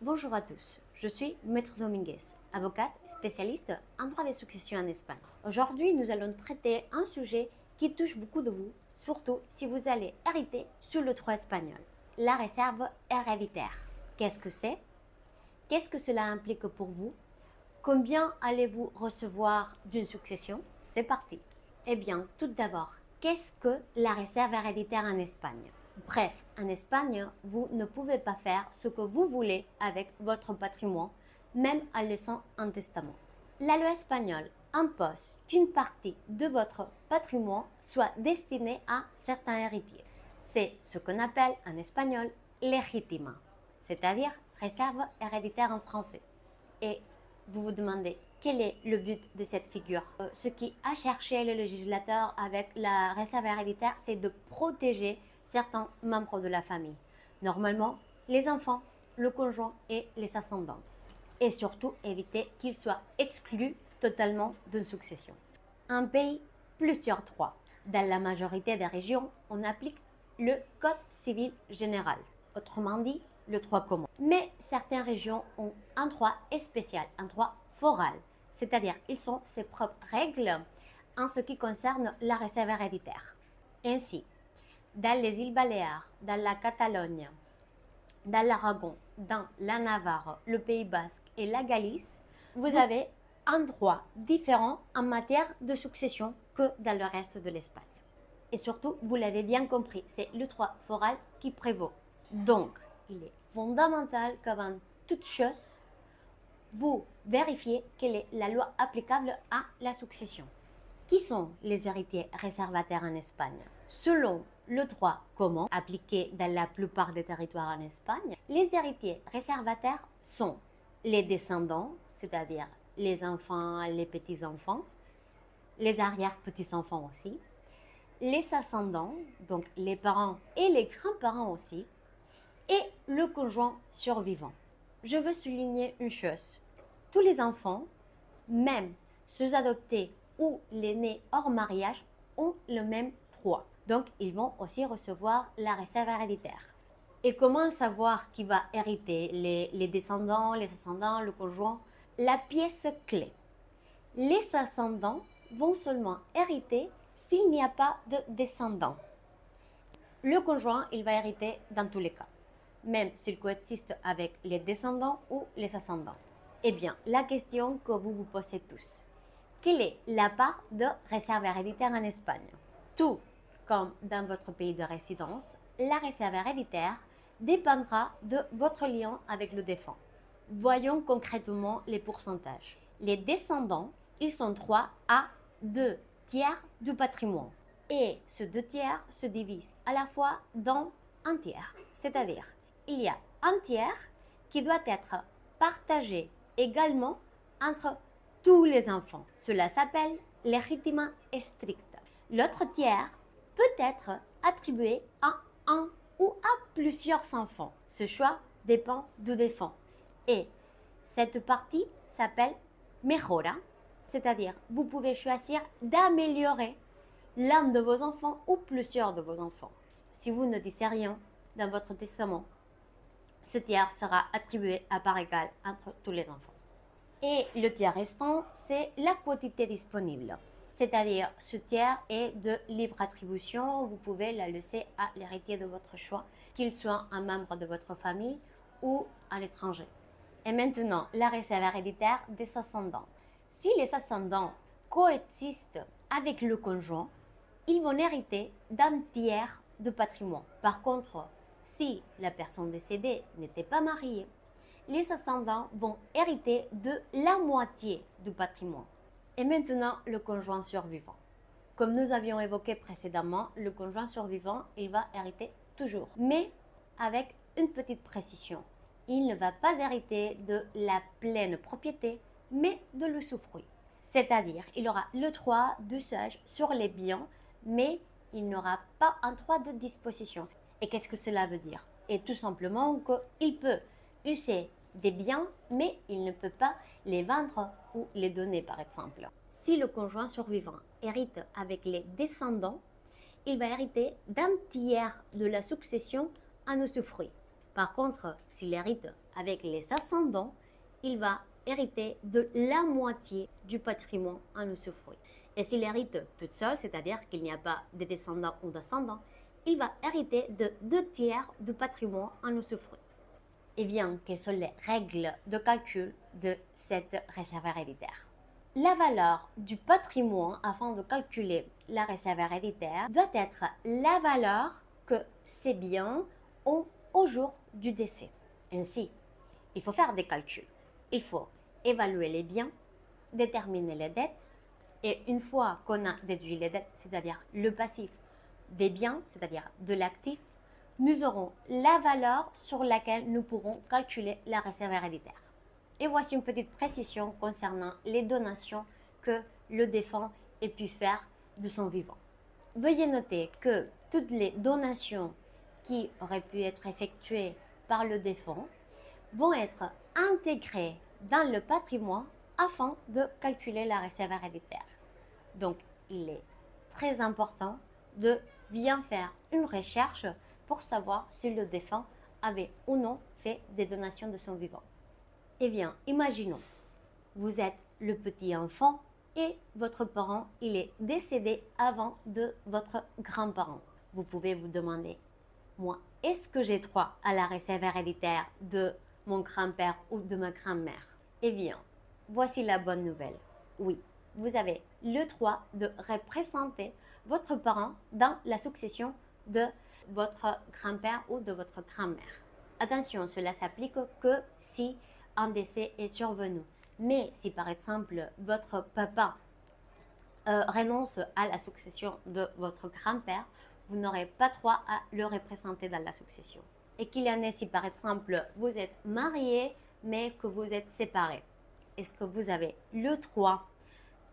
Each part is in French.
Bonjour à tous, je suis Maître Dominguez, avocate spécialiste en droit des successions en Espagne. Aujourd'hui, nous allons traiter un sujet qui touche beaucoup de vous, surtout si vous allez hériter sur le droit espagnol, la réserve héréditaire. Qu'est-ce que c'est? Qu'est-ce que cela implique pour vous? Combien allez-vous recevoir d'une succession? C'est parti. Eh bien, tout d'abord, qu'est-ce que la réserve héréditaire en Espagne? Bref, en Espagne, vous ne pouvez pas faire ce que vous voulez avec votre patrimoine, même en laissant un testament. La loi espagnole impose qu'une partie de votre patrimoine soit destinée à certains héritiers. C'est ce qu'on appelle en espagnol légitime, c'est-à-dire réserve héréditaire en français. Et vous vous demandez quel est le but de cette figure. Ce qui a cherché le législateur avec la réserve héréditaire, c'est de protéger certains membres de la famille. Normalement, les enfants, le conjoint et les ascendants. Et surtout, éviter qu'ils soient exclus totalement d'une succession. Un pays, plusieurs droits. Dans la majorité des régions, on applique le Code civil général. Autrement dit, le droit commun. Mais certaines régions ont un droit spécial, un droit foral, c'est-à-dire ils ont ses propres règles en ce qui concerne la réserve héréditaire. Ainsi, dans les îles Baléares, dans la Catalogne, dans l'Aragon, dans la Navarre, le Pays Basque et la Galice, vous avez un droit différent en matière de succession que dans le reste de l'Espagne. Et surtout, vous l'avez bien compris, c'est le droit foral qui prévaut. Donc, il est fondamental qu'avant toute chose, vous vérifiez quelle est la loi applicable à la succession. Qui sont les héritiers réservataires en Espagne? Selon le droit commun appliqué dans la plupart des territoires en Espagne, les héritiers réservataires sont les descendants, c'est-à-dire les enfants, les petits-enfants, les arrière-petits-enfants aussi, les ascendants, donc les parents et les grands-parents aussi, et le conjoint survivant. Je veux souligner une chose. Tous les enfants, même ceux adoptés ou les nés hors mariage, ont le même droit. Donc, ils vont aussi recevoir la réserve héréditaire. Et comment savoir qui va hériter? Les descendants, les ascendants, le conjoint? La pièce clé. Les ascendants vont seulement hériter s'il n'y a pas de descendants. Le conjoint, il va hériter dans tous les cas, même s'il coexiste avec les descendants ou les ascendants. Eh bien, la question que vous vous posez tous, quelle est la part de réserve héréditaire en Espagne? Tout comme dans votre pays de résidence, la réserve héréditaire dépendra de votre lien avec le défunt. Voyons concrètement les pourcentages. Les descendants, ils ont droit à 2 tiers du patrimoine. Et ce 2 tiers se divise à la fois dans un tiers, c'est-à-dire il y a un tiers qui doit être partagé également entre tous les enfants. Cela s'appelle légitime strict. L'autre tiers peut être attribué à un ou à plusieurs enfants. Ce choix dépend du défunt. Et cette partie s'appelle mejora, c'est-à-dire vous pouvez choisir d'améliorer l'un de vos enfants ou plusieurs de vos enfants. Si vous ne dites rien dans votre testament, ce tiers sera attribué à part égale entre tous les enfants. Et le tiers restant, c'est la quotité disponible. C'est-à-dire, ce tiers est de libre attribution. Vous pouvez la laisser à l'héritier de votre choix, qu'il soit un membre de votre famille ou à l'étranger. Et maintenant, la réserve héréditaire des ascendants. Si les ascendants coexistent avec le conjoint, ils vont hériter d'un tiers de patrimoine. Par contre, si la personne décédée n'était pas mariée, les ascendants vont hériter de la moitié du patrimoine. Et maintenant, le conjoint survivant. Comme nous avions évoqué précédemment, le conjoint survivant, il va hériter toujours, mais avec une petite précision. Il ne va pas hériter de la pleine propriété, mais de l'usufruit. C'est-à-dire, il aura le droit d'usage sur les biens, mais il n'aura pas un droit de disposition. Et qu'est-ce que cela veut dire? Et tout simplement qu'il peut user des biens, mais il ne peut pas les vendre ou les donner, par exemple. Si le conjoint survivant hérite avec les descendants, il va hériter d'un tiers de la succession en usufruit. Par contre, s'il hérite avec les ascendants, il va hériter de la moitié du patrimoine en usufruit. Et s'il hérite toute seule, c'est-à-dire qu'il n'y a pas de descendants ou d'ascendants, il va hériter de 2/3 du patrimoine en usufruit. Et bien, quelles sont les règles de calcul de cette réserve héréditaire? La valeur du patrimoine afin de calculer la réserve héréditaire doit être la valeur que ces biens ont au jour du décès. Ainsi, il faut faire des calculs. Il faut évaluer les biens, déterminer les dettes, et une fois qu'on a déduit les dettes, c'est-à-dire le passif des biens, c'est-à-dire de l'actif, nous aurons la valeur sur laquelle nous pourrons calculer la réserve héréditaire. Et voici une petite précision concernant les donations que le défunt ait pu faire de son vivant. Veuillez noter que toutes les donations qui auraient pu être effectuées par le défunt vont être intégrées dans le patrimoine afin de calculer la réserve héréditaire. Donc, il est très important de bien faire une recherche pour savoir si le défunt avait ou non fait des donations de son vivant. Eh bien, imaginons, vous êtes le petit enfant et votre parent, il est décédé avant de votre grand-parent. Vous pouvez vous demander, moi, est-ce que j'ai droit à la réserve héréditaire de mon grand-père ou de ma grand-mère? Eh bien, voici la bonne nouvelle. Oui, vous avez le droit de représenter votre parent dans la succession de votre grand-père ou de votre grand-mère. Attention, cela s'applique que si un décès est survenu. Mais si par exemple votre papa renonce à la succession de votre grand-père, vous n'aurez pas droit à le représenter dans la succession. Et qu'il y en ait si par exemple vous êtes marié mais que vous êtes séparés. Est-ce que vous avez le droit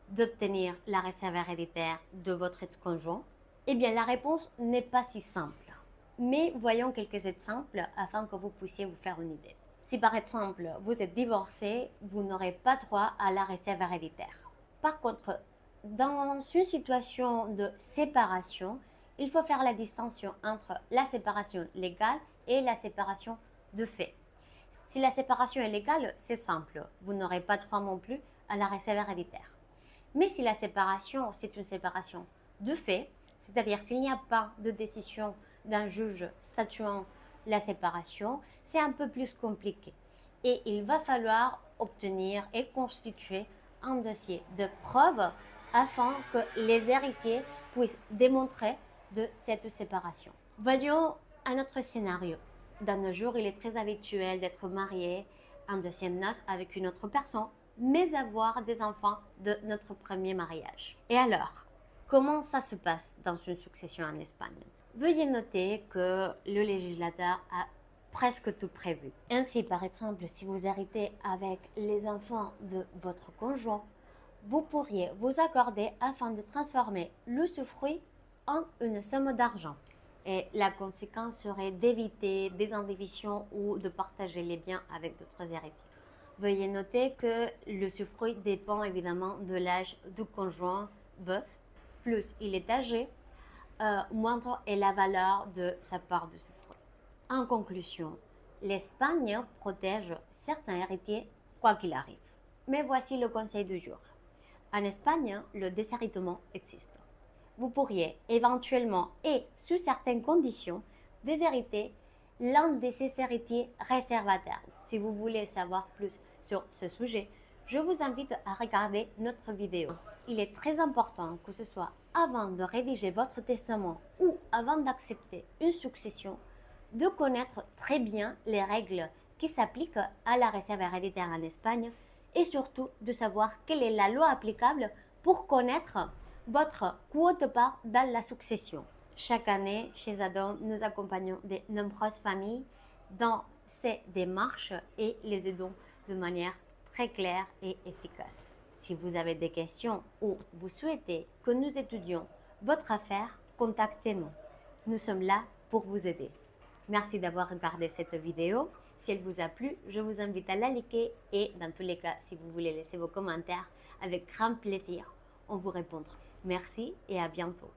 d'obtenir la réserve héréditaire de votre ex-conjoint? Eh bien, la réponse n'est pas si simple. Mais voyons quelques exemples afin que vous puissiez vous faire une idée. Si par exemple, vous êtes divorcé, vous n'aurez pas droit à la réserve héréditaire. Par contre, dans une situation de séparation, il faut faire la distinction entre la séparation légale et la séparation de fait. Si la séparation est légale, c'est simple, vous n'aurez pas droit non plus à la réserve héréditaire. Mais si la séparation, c'est une séparation de fait, c'est-à-dire s'il n'y a pas de décision d'un juge statuant la séparation, c'est un peu plus compliqué. Et il va falloir obtenir et constituer un dossier de preuve afin que les héritiers puissent démontrer de cette séparation. Voyons un autre scénario. Dans nos jours, il est très habituel d'être marié en deuxième noces avec une autre personne, mais avoir des enfants de notre premier mariage. Et alors, comment ça se passe dans une succession en Espagne? Veuillez noter que le législateur a presque tout prévu. Ainsi, par exemple, si vous héritez avec les enfants de votre conjoint, vous pourriez vous accorder afin de transformer l'usufruit en une somme d'argent. Et la conséquence serait d'éviter des indivisions ou de partager les biens avec d'autres héritiers. Veuillez noter que l'usufruit dépend évidemment de l'âge du conjoint veuf. Plus il est âgé, moindre est la valeur de sa part d'usufruit. En conclusion, l'Espagne protège certains héritiers quoi qu'il arrive. Mais voici le conseil du jour. En Espagne, le déshéritement existe. Vous pourriez éventuellement et sous certaines conditions déshériter l'un de ces héritiers réservataires. Si vous voulez savoir plus sur ce sujet, je vous invite à regarder notre vidéo. Il est très important que ce soit avant de rédiger votre testament ou avant d'accepter une succession, de connaître très bien les règles qui s'appliquent à la réserve héréditaire en Espagne et surtout de savoir quelle est la loi applicable pour connaître votre quote-part dans la succession. Chaque année, chez Adam, nous accompagnons de nombreuses familles dans ces démarches et les aidons de manière très claire et efficace. Si vous avez des questions ou vous souhaitez que nous étudions votre affaire, contactez-nous. Nous sommes là pour vous aider. Merci d'avoir regardé cette vidéo. Si elle vous a plu, je vous invite à la liker et dans tous les cas, si vous voulez laisser vos commentaires, avec grand plaisir, on vous répondra. Merci et à bientôt.